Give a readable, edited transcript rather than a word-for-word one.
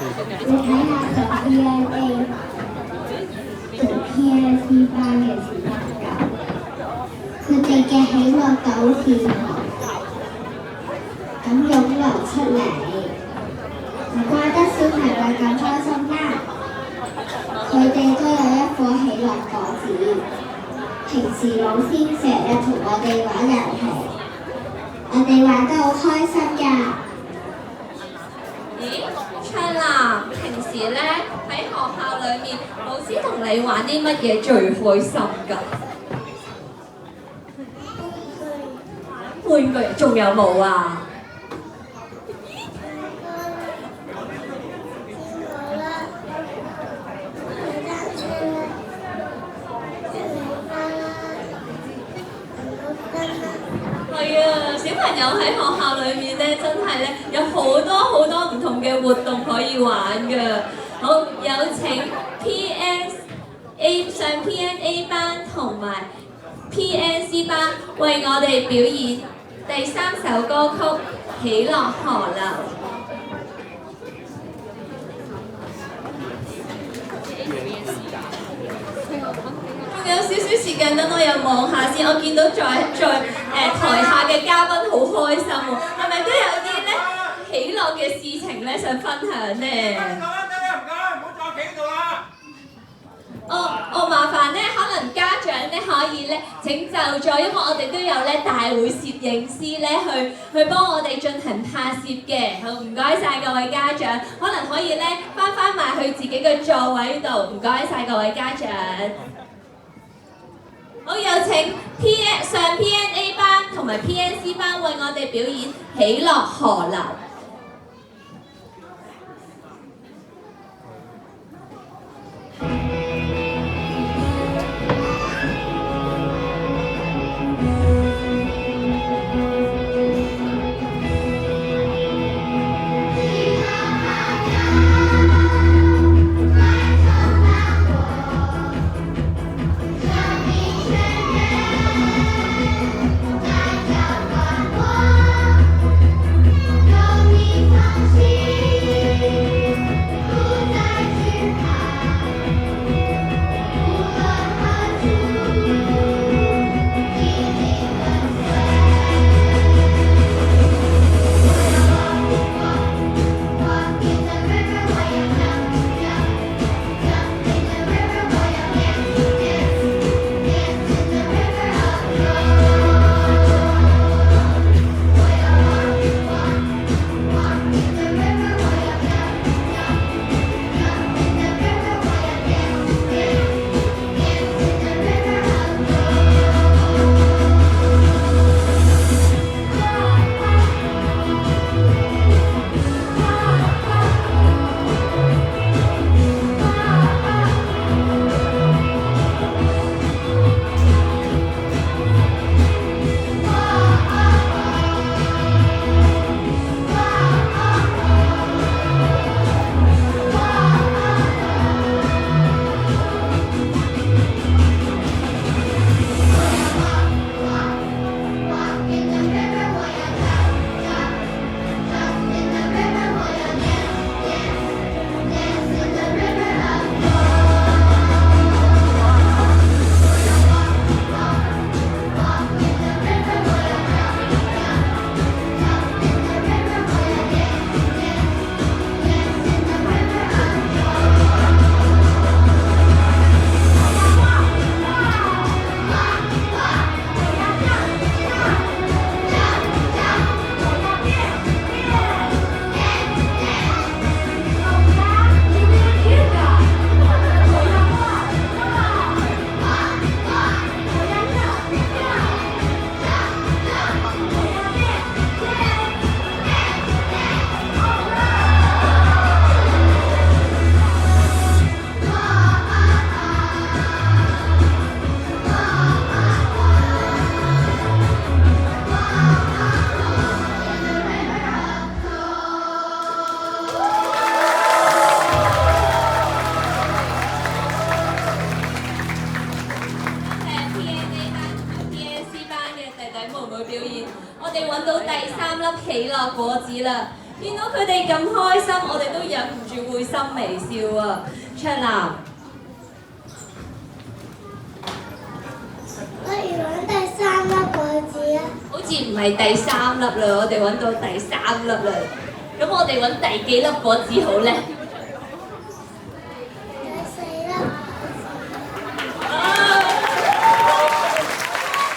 你睇下讀 PNA 讀 PNC 班嘅小朋友，佢哋嘅喜樂就好似咁湧流出嚟，唔怪得小朋友咁開心啦。佢哋都有一顆喜樂果子。平時老師成日同我哋玩遊戲，我哋玩得好開心㗎。咦，翠蘭，平時咧喺學校裏面，老師同你玩啲乜嘢最開心㗎？玩具，仲有冇啊？係啊，小朋友喺學校裏面咧，真係咧有好多唔同嘅活動可以玩㗎。好，有請 上 PNA 班同埋 PNC 班為我哋表演第3首歌曲《喜樂河流》。仲有少少時間，等我又望下先。我見到在台下嘅嘉賓好開心喎，係咪都有啲咧喜樂嘅事情咧想分享咧？唔好再企喺度啦！麻煩咧，可能家長咧可以咧請就座，因為我哋都有咧大會攝影師咧去幫我哋進行拍攝嘅。好，唔該晒各位家長，可能可以咧翻埋去自己嘅座位度。唔該晒各位家長。好，有請上 PNA 班同埋 PNC 班為我哋表演《喜樂河流》。見到佢哋咁開心，我哋都忍唔住會心微笑啊！卓南，不如揾第3粒果子啊！好似唔係第3粒啦，我哋揾到第3粒啦。咁我哋揾第幾粒果子好呢？